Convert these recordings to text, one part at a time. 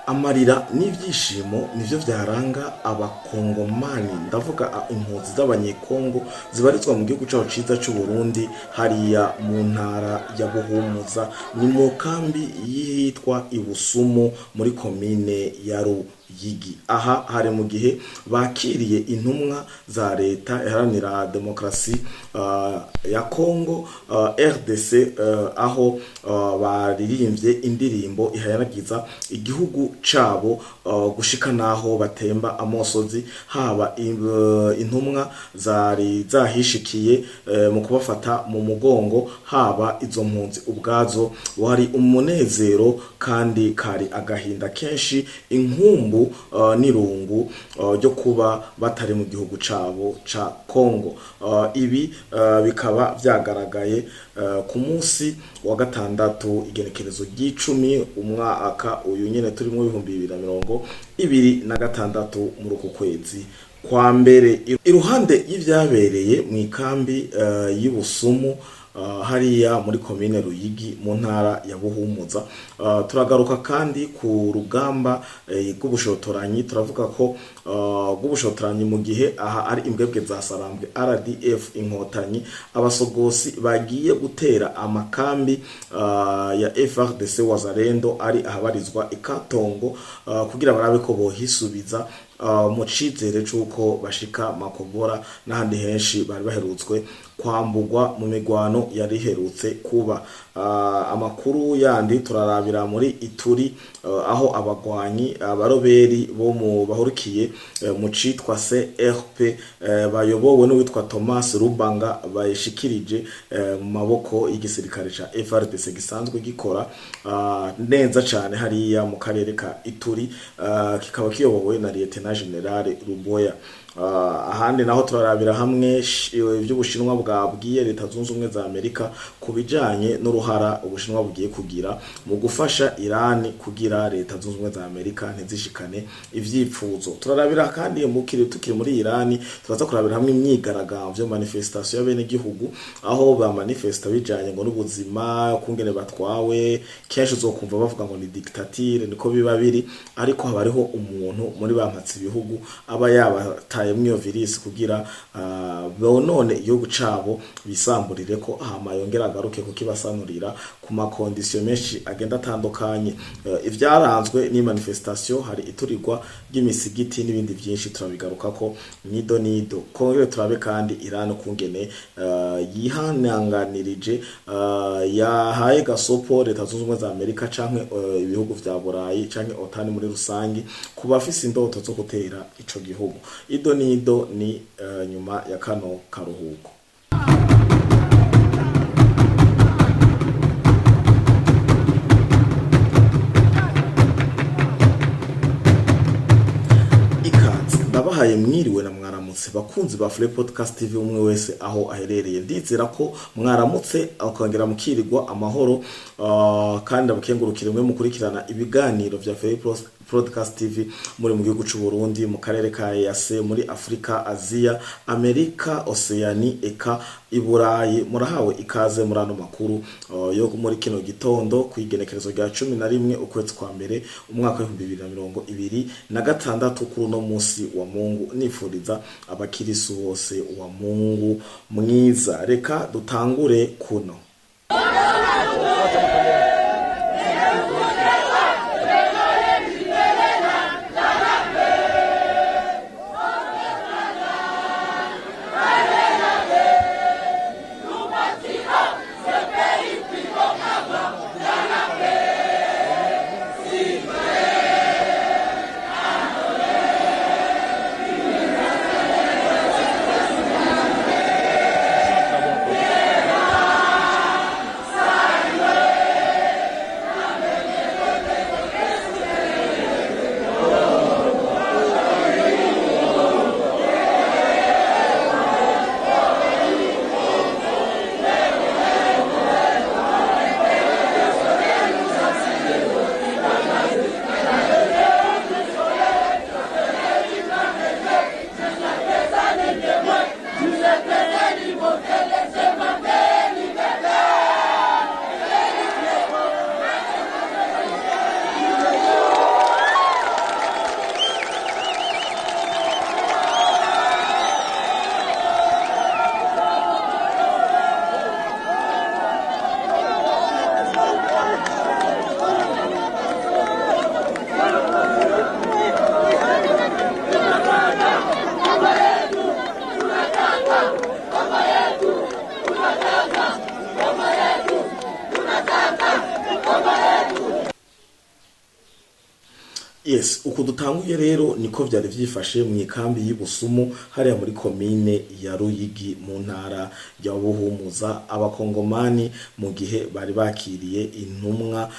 amarira n'ibyishimo nivyo vyaranga abakongomani, ndavuga impunzi z'abanyekongo zibarizwa mu gihugu cyacu ciza cy'u Burundi, hariya mu ntara ya Buhumuza, ni mu kambi yitwa Ibusumo muri komine ya Ruyigi. Aha hari mu gihe bakiriye intumwa za leta iharanira demokarasi ya Kongo, RDC, aho baririmbye indirimbo ihayanagiza igihugu cabo, gushika naho batemba amosozi, haba intumwa zari zahishikiye mu kubafata mu mugongo, haba izo mpunzi ubwazo. Wari umunezero kandi kari agahinda kenshi, inkumbu n'irungu ryo kuba batari mu gihugu cabo ca Kongo. Ibi bikaba vyagaragaye ku munsi wa gatandatu igenekerezo ry'icumi umwaka uyu nyene turi mu 2026 muri uku kwezi kwa mbere. Iruhande y'ivyabereye mu ikambi y'Ibusumo hariya muri komine Ruyigi mu ntara ya Buhumuza, turagaruka kandi ku rugamba rw'ubushotoranyi. Turavuga ko rw'ubushotoranyi mu gihe aha ari imbwebwe za Sarambwe RDF inkotanyi, abasogosi bagiye gutera amakambi ya FARDC Wazalendo ari ahabarizwa ikatongo, kugira barabe ko bohisubiza mu cizere c'uko bashika Makobora n'ahandi henshi bari baherutswe kwambugwa mu migwano yari herutse kuba. Amakuru yandi turarabira muri Ituri, aho abagwanyi abaroberi bo mu bahurukiye mu citwa CRP bayobowe n'uwitwa Thomas Rubanga bayishikirije mu maboko y'igisirikare ca FARDC gisanzwe gikora neza cyane hariya mu karere ka Ituri, kikaba kiyobowe na Lieutenant General Ruboya. Ahandi naho turarabira hamwe ivy'Ubushinwa bwabwiye Leta Zunze Ubumwe za Amerika kubijanye n'uruhara Ubushinwa bugiye kugira mu gufasha Iran kugira Leta Zunze Ubumwe za Amerika ntizishikane ivyipfuzo. Turarabira kandi tukiri muri Iran, turaza kurabira hamwe imyigaragambyo, manifestation y'abene gihugu, aho ba manifesta bijanye ngo n'ubuzima kungene batwawe. Kenshi uzokumva bavuga ngo ni dictature, niko biba biri, ariko haba hariho umuntu muri bampatse ibihugu aba yaba mwiyo virus kugira bonone igihugu cabo bisamburire ko hama yongera agaruke kukibasanurira ku makondisiyo menshi agenda atandukanye. Ivyaranzwe ni manifestation, hari iturirwa ry'imisigiti n'ibindi byinshi turabigaruka ko nido. Kongere turabe kandi Iran kungene yihananganirije yahaye gasopo Leta Zunze Ubumwe za Amerika canke ibihugu vya Burayi canke OTAN muri rusangi kuba afise indoto zo gutera ico gihugu. Nido ni nyuma ya kano karuhuko. Ndabahaye mwiriwe na mwaramutse bakunzi ba Free Podcast TV, umwe wese aho aherereye. Ndizera ko mwaramutse akongera mukirirwa amahoro, kandi abakengurukire mwe mukurikirana ibiganiro vya Free Podcast TV muri mu gihugu cy'u Burundi, mu karere ka EAC, muri Afrika, Asia, Amerika, Oceani, eka Iburayi. Murahawe ikaze muri ano makuru yo muri kino gitondo kwigenekerezo rya 11 ukwezi kwa mbere umwaka wa 2026 kuri no munsi wa Mungu. Nifuriza abakirisu bose wa Mungu mwiza. Reka dutangure kuno. Yes, uku dutanguye rero niko vyari vyifashe mu ikambi y'Ibusumu hariya muri komine ya Ruyigi mu ntara ya Buhumuza. Abakongomani mu gihe bari bakiriye intumwa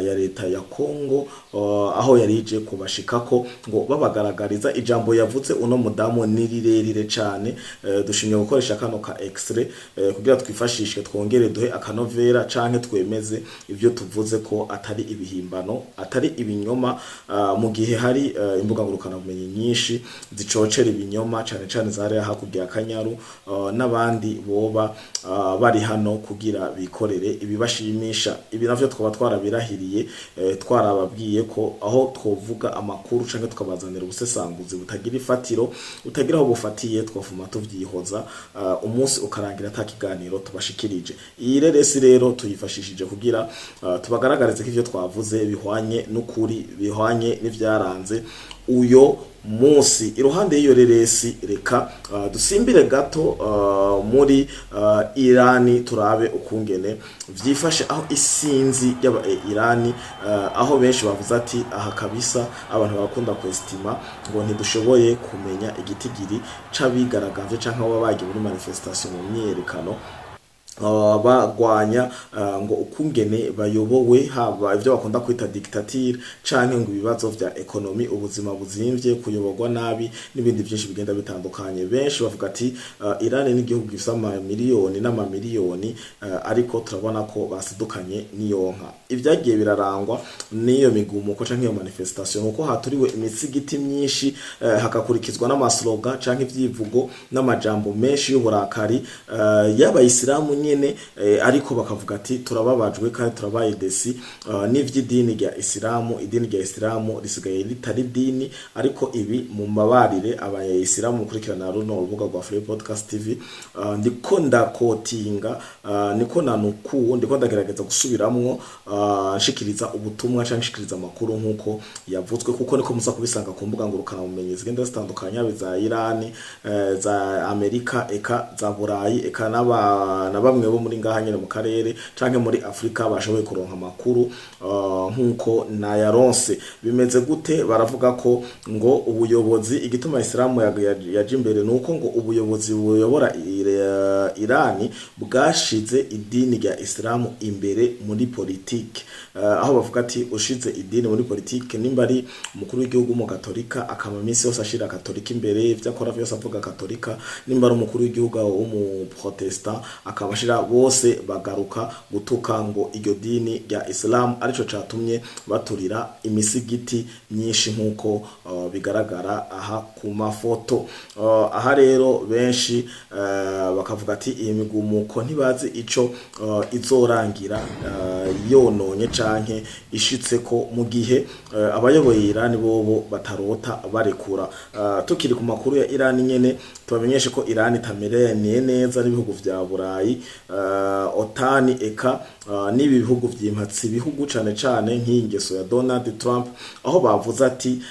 ya leta ya Kongo, aho yarije kubashikako ngo babagaragariza ijambo yavuze uno mudamu ni rirerire cane. Dushimye gukoresha kano ka extrait kugira twifashishe twongere duhe akanovera canke twemeze ivyo tuvuze ko atari ibihimbano, atari ibinyoma, mu gihe hari imbuga ngurukana bumenyi nyinshi zicocera ibinyoma cane cane zari hakurya Akanyaru, n'abandi boba bari hano kugira bikorere ibibashimisha. Ibi navyo twaba twarabirahiriye, twarababwiye ko aho twovuga amakuru canke tukabazanira ubusesanguzi butagira ifatiro, utagira aho bufatiye, twofuma tuvyihoza umunsi ukarangira atakiganiro tubashikirije. Iyi reresi rero tuyifashishije kugira tubagaragarize ko ivyo twavuze bihwanye n'ukuri, bihwanye n'ivyaranze uyo munsi. Iruhande y'iyo reresi reka dusimbire gato muri Irani turabe ukungene vyifashe aho isinzi y'aba Irani, aho benshi bavuze ati aha kabisa abantu bakunda kwestima ngo ntidushoboye kumenya igitigiri c'abigaragambye canke abo bagiye muri manifestation mu myerekano bagwanya ngo ukungene bayobowe, haba ivyo bakunda kwita dictature canke ngo ibibazo vya economy, ubuzima buzimvye, kuyoborwa nabi n'ibindi byinshi bigenda bitandukanye. Benshi bavuga ati Iran ni igihugu gifite amamiliyoni n'amamiliyoni, ariko turabona ko basidukanye n'iyonka. Ivyagiye birarangwa n'iyo migumuko canke iyo manifestation uko haturiwe imitsigiti myinshi, hakakurikizwa n'amaslogan canke ivyivugo n'amajambo menshi y'uburakari y'abayisilamu nyene, ariko bakavuga ati turababajwe kandi turabaye desi n'ivy'idini rya Islamu. Idini rya Islamu risigaye ritari dini, ariko ibi mu mabarire abayisilamu mukurikirana runo urubuga rwa Free Podcast TV, ndiko ndakotinga, niko nanuku, ndiko ndagerageza gusubiramwo nshikiriza ubutumwa canke nshikiriza amakuru nkuko yavutswe, kuko niko muza kubisanga ku mbuga ngurukana bumenyi zigenda zitandukanye, za Iran, za Amerika, eka za Burayi, eka na bamwe bo muri ngaha nyene mu karere canke muri Afrika bashoboye kuronka amakuru nkuko na yaronse. Bimeze gute? Baravuga ko ngo ubuyobozi, igituma Islamu yaje imbere nuko ngo ubuyobozi buyobora Irani bwashize idini rya Islamu imbere muri politike, aho bavuga ati ushize idini muri politike, nimba ari umukuru w'igihugu mu Katolika akama minsi yose ashira Katolika imbere, ivyo akora vyose avuga Katolika, nimba ari umukuru w'igihugu wo mu Protestant akabashira bose bagaruka gutuka ngo iryo dini rya Islam arico catumye baturira imisigiti myinshi nkuko bigaragara aha ku mafoto. Aha rero benshi bakavuga ati iyi migumuko ntibazi ico izorangira yononye canke ishitse ko, mu gihe abayoboye Iran bobo batarota barekura. Tukiri ku makuru ya Iran nyene, tubamenyeshe ko Iran itamereye neza n'ibihugu vya Burayi, otani, eka n'ibi bihugu vy'impatsi, bihugu cane cane nk'ingeso ya Donald Trump, aho bavuze ati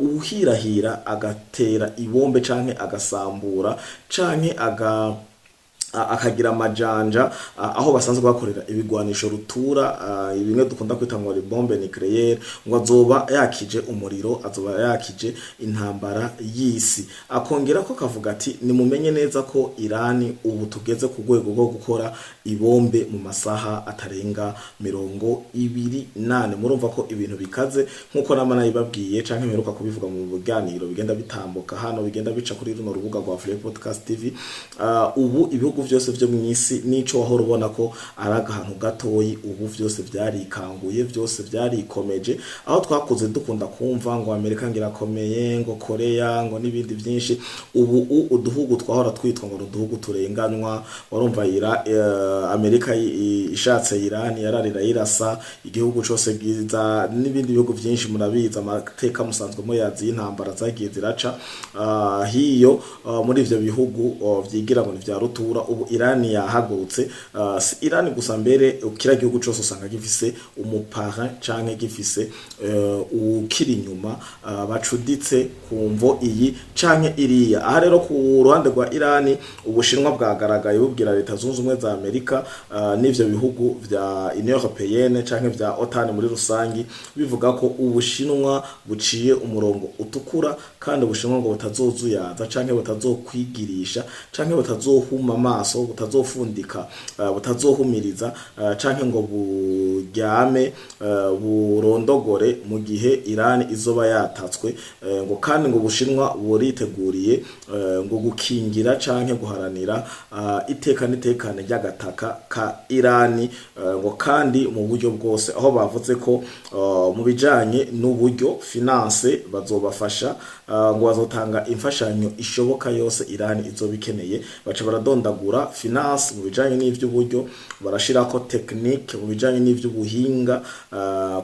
uhirahira agatera ibombe canke agasambura canke akagira amajanja aho basanzwe bakorera ibigwanisho rutura, bimwe dukunda kwita ngo bombe nucléaire, ngo azoba yakije umuriro, azoba yakije intambara y'isi. Akongera ko kavuga ati nimumenye neza ko Irani ubu tugeze ku rwego rwo gukora ibombe mu masaha atarenga 28. Murumva ko ibintu bikaze, nkuko namana yibabwiye canke meruka kubivuga mu biganiro bigenda bitambuka hano, bigenda bica kuri runo rubuga rwa Free Podcast TV. Ubu ibihugu vyose vyo mwisi nico wahora ubona ko aragahantu gatoyi, ubu vyose vyarikanguye, vyose vyarikomeje, aho twakuze dukunda kumva ngo Amerika ngirakomeye, ngo Korea, ngo nibindi vyinshi. Ubu uduhugu twahora twitwa ngo uduhugu turenganwa, warumva Amerika ishatse Iran yararira irasa igihugu cose giza, n'ibindi bihugu vyinshi murabiza amateka musanzwe mo yazi intambara zagiye ziraca hiyo muri ivyo bihugu vyigira ngo vya rutura. Ubu Iran yahagurutse, Iran gusa mbere ukira gihugu cose usanga gifise umuparrain canke gifise ukiri inyuma bacuditse kumvo iyi canke iriya. Aha rero ku ruhande rwa Iran, Ubushinwa bwagaragaye bubwira leta zunze ubumwe za Amerika Amerika n'ivyo bihugu vya Union Européenne canke vya OTAN muri rusangi bivuga ko Ubushinwa buciye umurongo utukura kandi Ubushinwa ngo butazozuyaza canke butazokwigirisha canke butazohuma amaso, butazofundika, butazohumiriza canke ngo buryame burondogore mu gihe Iran izoba yatatswe, ngo kandi ngo Ubushinwa buriteguriye ngo gukingira canke guharanira iteka n'itekane ry'agataka ka Iran, ngo kandi mu buryo bwose, aho bavuze ko mu bijanye n'uburyo finance bazobafasha, ngo bazotanga imfashanyo ishoboka yose Iran izobikeneye. Baca baradondagura finance mu bijanye n'ivy'uburyo, barashirako technique mu bijanye n'ivy'ubuhinga,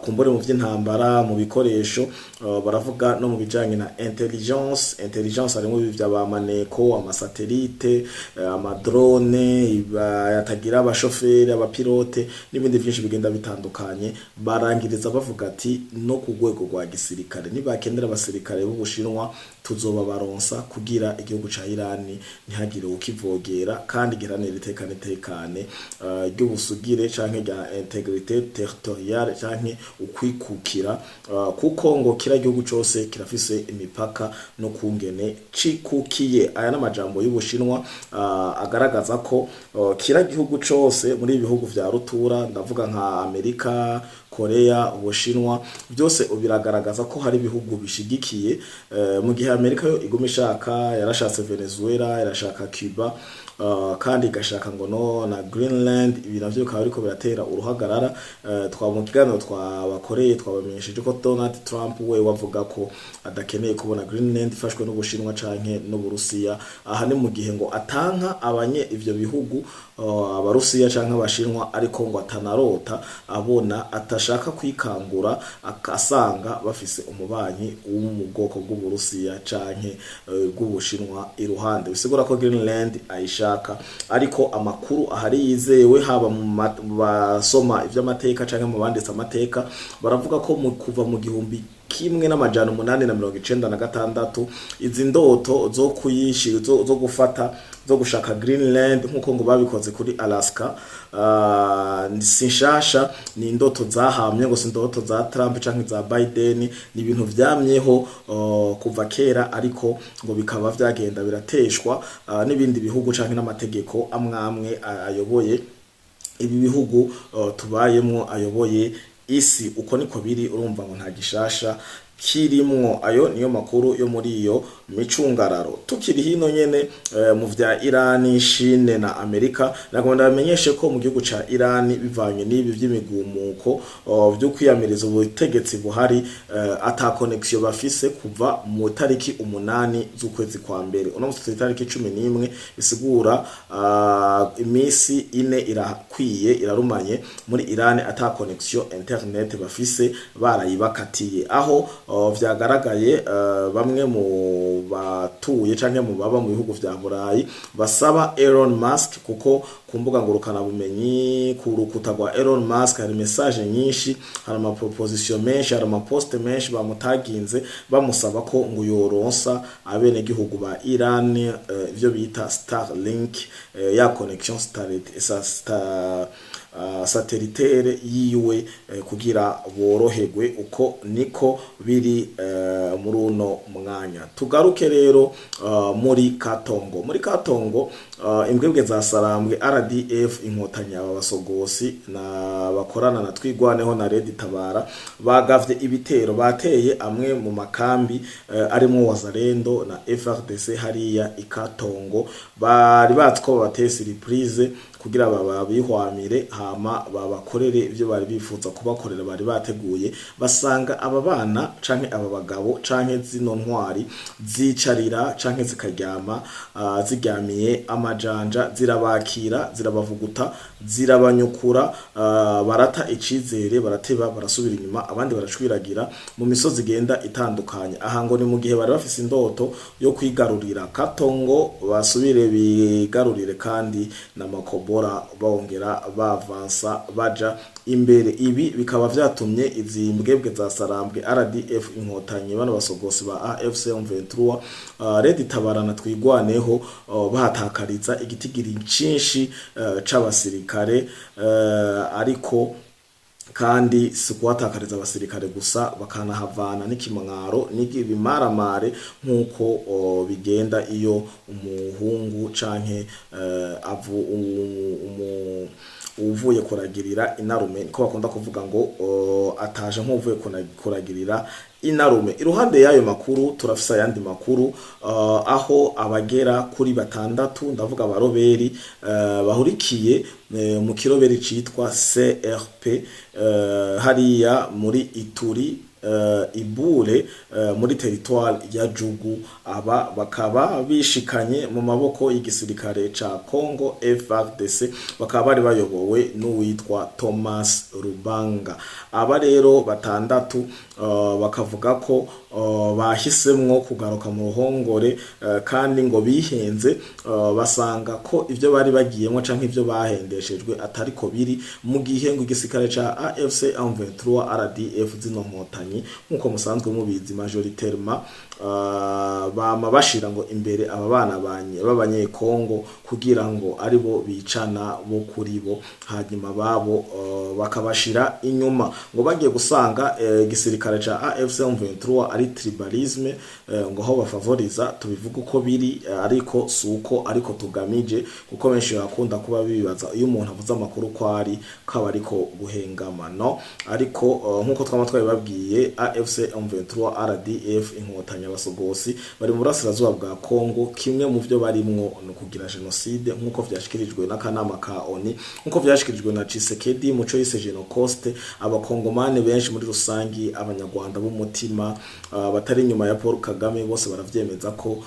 kumbure mu vy'intambara, mu bikoresho, baravuga no mu bijanye na intelligence harimo vya bamaneko, amasatelite, amadrone, yatagira abashoferi, abapilote n'ibindi byinshi bigenda bitandukanye. Barangiriza bavuga ati no ku rwego rwa gisirikare nibakenera abasirikare b'Ubushinwa tuzoba baronsa kugira igihugu ca Iran ntihagire ukivogera kandi giranira itekane ry'ubusugire canke rya integrité territoriale canke ukwikukira, kuko ngo kira gihugu cyose kirafise imipaka no kungene cikukiye. Aya n'amajambo y'Ubushinwa agaragaza ko kira gihugu cyose muri ibihugu vya rutura, ndavuga nka Amerika, Korea, Ubushinwa, byose biragaragaza ko hari ibihugu bishigikiye, mu gihe Amerika yo iguma ishaka, yarashatse Venezuela, yarashaka Cuba, kandi igashaka ngo no na Greenland. Ibi navyo bikaba ariko biratera uruhagarara. Mu kiganiro twabakoreye twabamenyesheje ko Donald Trump we wavuga ko adakeneye kubona Greenland ifashwe n'Ubushinwa canke n'Uburusiya. Aha ni mu gihe ngo atanka abanye ivyo bihugu, Abarusiya canke Abashinwa, ariko ngo atanarota abona atashaka kwikangura akasanga bafise umubanyi wo mu bwoko bw'Uburusiya canke bw'Ubushinwa iruhande. Bisigura ko Greenland ayishaka, ariko amakuru ahari yizewe, haba mu basoma ivy'amateka canke mu banditse amateka, baravuga ko kuva mu 1896 izi ndoto zo kuyishira zo gufata zo gushaka Greenland nkuko ngo babikoze kuri Alaska, sinshasha, ni indoto zahamye, ngo si indoto za Trump canke za Biden, ni ibintu vyamyeho kuva kera, ariko ngo bikaba vyagenda birateshwa n'ibindi bihugu canke n'amategeko amwamwe ayoboye ibi bihugu tubayemwo, ayoboye isi. Uko niko biri, urumva ngo nta gishasha kirimwo. Ayo niyo makuru yo muri iyo micungararo. Tukiri hino nyene mu vya Iran, Chine na Amerika, nagomba bamenyeshe ko mu gihugu ca Iran bivanye n'ibi vy'imigumuko byo kwiyamiriza ubutegetsi buhari, ata connection bafise kuva mu tariki 8 z'ukwezi kwa mbere. Uno musi tariki 11, bisigura imisi 4 irakwiye irarumanye muri Iran, ata connection internet bafise, barayibakatiye. Aho vyagaragaye bamwe mu batuye canke mu baba mu bihugu vya Burayi basaba Elon Musk, kuko kumbuga ngurukana bumenyi ku rukuta rwa Elon Musk hari message nyinshi, hari ama proposition menshi, hari ama post menshi bamutaginze bamusaba ko ngo yoronsa abene gihugu ba Iran ivyo bita Starlink, ya connection satellitaire yiwe, kugira boroherwe. Uko niko biri muri uno mwanya. Tugaruke rero muri Katongo. Muri Katongo imbwebwe za Sarambwe, RDF, inkotanya abasogosi na bakorana na Twigwaneho na Red Tabara bagavye ibitero, bateye amwe mu makambi arimo Wazalendo na FRDC hariya Ikatongo. Bari batko bateye surprise kugira babihwamire, hama babakorere ivyo bari bifuza kubakorera, bari bateguye. Basanga aba bana canke aba bagabo canke zino ntwari zicarira canke zikaryama ziryamiye amajanja, zirabakira, zirabavuguta, zirabanyukura, barata icizere, barateba, barasubira inyuma, abandi baracwiragira mu misozi igenda itandukanye. Aha ngo ni mu gihe bari bafise indoto yo kwigarurira Katongo, basubire bigarurire kandi na Makobora bongera bava n'abafaransa baja imbere. Ibi bikaba vyatumye izi mbwebwe za Sarambwe RDF inkotanyi bano basogosi ba AFC M23 Red Tabarana twigwaneho bahatakariza igitigiri cinshi c'abasirikare, ariko kandi si kuhatakariza abasirikare gusa, bakanahavana n'ikimwaro n'ibimaramare nk'uko bigenda iyo umuhungu canke uvuye kuragirira inarume, ko bakunda kuvuga ngo ataje nk'uvuye kuragirira inarume. Iruhande y'ayo makuru turafisa ayandi makuru aho abagera kuri 6 ndavuga abaroberi bahurikiye mu kiroberi citwa CRP hariya muri Ituri Ibure muri territoire ya Jugu. Aba bakaba bishikanye mu maboko y'igisirikare ca Congo FARDC, bakaba bari bayobowe n'uwitwa Thomas Rubanga. Aba rero 6 bakavuga ko bahisemwo kugaruka mu ruhongore, kandi ngo bihenze basanga ko ivyo bari bagiyemo canke ivyo bahendeshejwe atariko biri, mu gihe ngo igisirikare ca AFC M23 RDF zino nkotanyi nkuko musanzwe mubizi majoritairement bama bashira ngo imbere aba bana b'abanyekongo kugira ngo aribo bicana bo kuri bo, hanyuma babo bakabashira inyuma. Ngo bagiye gusanga igisirikare ca AFC M23 ari tribalisme, ngo ho bafavoriza tubivuga uko biri, ariko suko ariko tugamije, kuko benshi bakunda kuba bibaza iyo umuntu avuze amakuru ko ari kaba ariko guhengama no. Ariko nkuko twababwiye AFC M23 RDF inkotanyi abasogosi bari mu burasirazuba bwa Congo, kimwe mu byo barimwo no kugira genocide nkuko vyashikirijwe n'akanama ka ONU, nkuko vyashikirijwe na Tshisekedi muco yise Genocoste. Abakongomane benshi muri rusangi, abanyarwanda b'umutima batari nyuma ya Paul Kagame, bose baravyemeza ko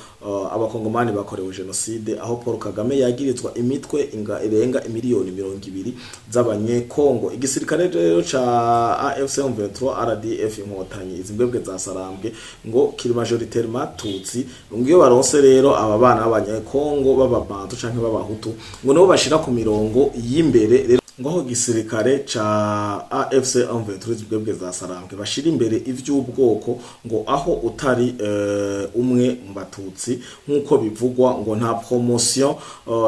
abakongomane bakorewe genocide, aho Paul Kagame yagirizwa imitwe irenga miliyoni 200 z'abanyekongo. Igisirikare rero ca AFC M23 RDF inkotanyi izi mbwebwe za Sarambwe ngo kiri majoritairement Tutsi, ngiyo baronse rero aba bana b'abanyekongo b'ababantu canke b'abahutu ngo nabo bashira ku mirongo y'imbere. Ngaho gisirikare ca AFC M23 zibwebwe za Sarambwe bashira imbere ivy'ubwoko, ngo aho utari umwe mu batutsi nkuko bivugwa, ngo nta promotion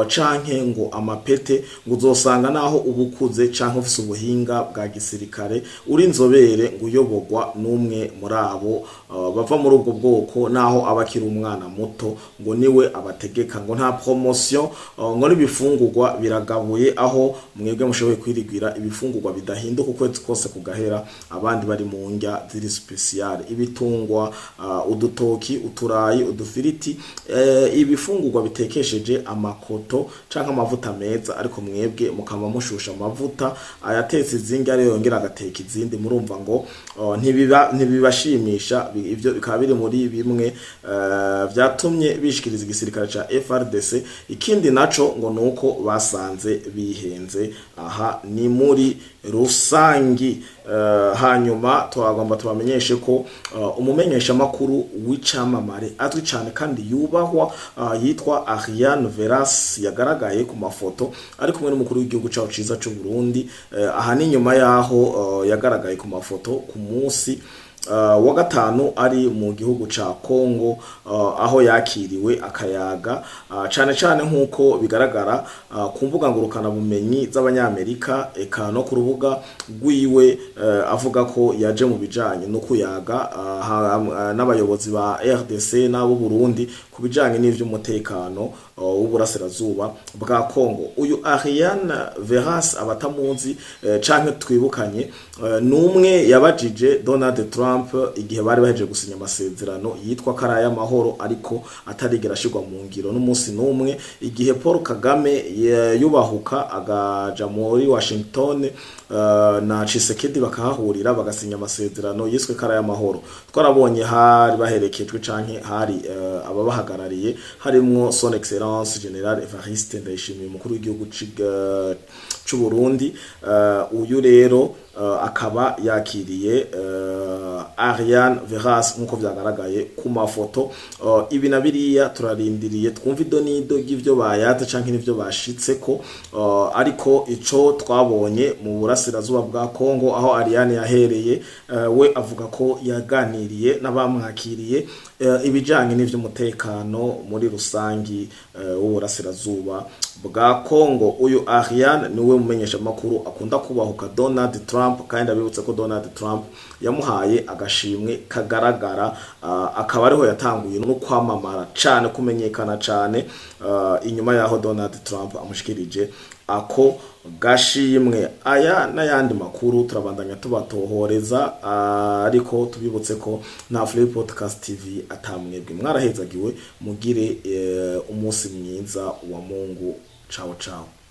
canke ngo amapete, ngo uzosanga naho ubukuze canke ufise ubuhinga bwa gisirikare uri nzobere ngo uyobogwa n'umwe muri abo bava muri ubwo bwoko, naho abakiri umwana muto ngo niwe abategeka. Ngo nta promotion, ngo n'ibifungurwa biragabuye, aho mwebwe mushoboye kwirigwira ibifungurwa bidahinduka ukwezi kose kugahera, abandi bari mu ndya ziri special, ibitungwa udutoki, uturayi, udufiriti, ibifungurwa bitekesheje amakoto canke amavuta meza, ariko mwebwe mukama mushusha amavuta ayatetse izinga rero yongera agateka izindi. Murumva ngo ntibibashimisha. Ivyo bikaba biri muri bimwe vyatumye bishikiriza igisirikare ca FARDC. Ikindi naco ngo nuko basanze bihenze, aha ni muri rusangi. Hanyuma twagomba tubamenyeshe ko umumenyesha makuru w'icamamare azwi cyane kandi yubahwa yitwa Ariane Veras yagaragaye ku mafoto ari kumwe n'umukuru w'igihugu cyacu ciza cy'u Burundi. Aha ni nyuma yaho yagaragaye ku mafoto ku munsi wa gatanu ari mu gihugu ca Congo, aho yakiriwe akayaga cyane nkuko bigaragara ku mbuga ngurukana bumenyi z'abanyamerika, eka no ku rubuga rwiwe avuga ko yaje mu bijanye no kuyaga n'abayobozi ba RDC n'abo Burundi ku bijanye n'ivy'umutekano w'uburasirazuba bwa Congo. Uyu Ariane Veras abatamunzi canke twibukanye numwe yabajije Donald Trump igihe bari baheje gusinya amasezerano yitwa Karaya Mahoro, ariko atarigera ashirwa mu ngiro n'umunsi numwe. Igihe Paul Kagame yubahuka agaja muri Washington na Tshisekedi bakahahurira bagasinya amasezerano yiswe kara y'amahoro. Twarabonye hari baherekejwe canke hari ababahagarariye harimwo son excellence General Evariste Ndayishimiye umukuru w'igihugu c'u Burundi. Uyu rero akaba yakiriye Ariane Veras nkuko vyagaragaye ku mafoto. Ibi na biriya turarindiriye twumva idonido y'ivyo bayata canke n'ivyo bashitseko, ariko ico twabonye mu burasirazuba bwa Kongo aho Ariane yahereye, we avuga ko yaganiriye n'abamwakiriye ibijanye n'ivy'umutekano muri rusangi w'uburasirazuba bwa Kongo. Uyu Ariane niwe mumenyesha makuru akunda kubahuka Donald Trump, kandi abibutse ko Donald Trump yamuhaye agashimwe kagaragara, akaba ariho yatanguye no kwamamara cyane kumenyekana cyane inyuma yaho Donald Trump amushikirije ako gashimwe. Aya n'ayandi makuru turabandanya tubatohoreza, ariko tubibutse ko na Free Podcast TV atamwebwe mwarahezagiwe, mugire umunsi mwiza wa Mungu. Ciao ciao.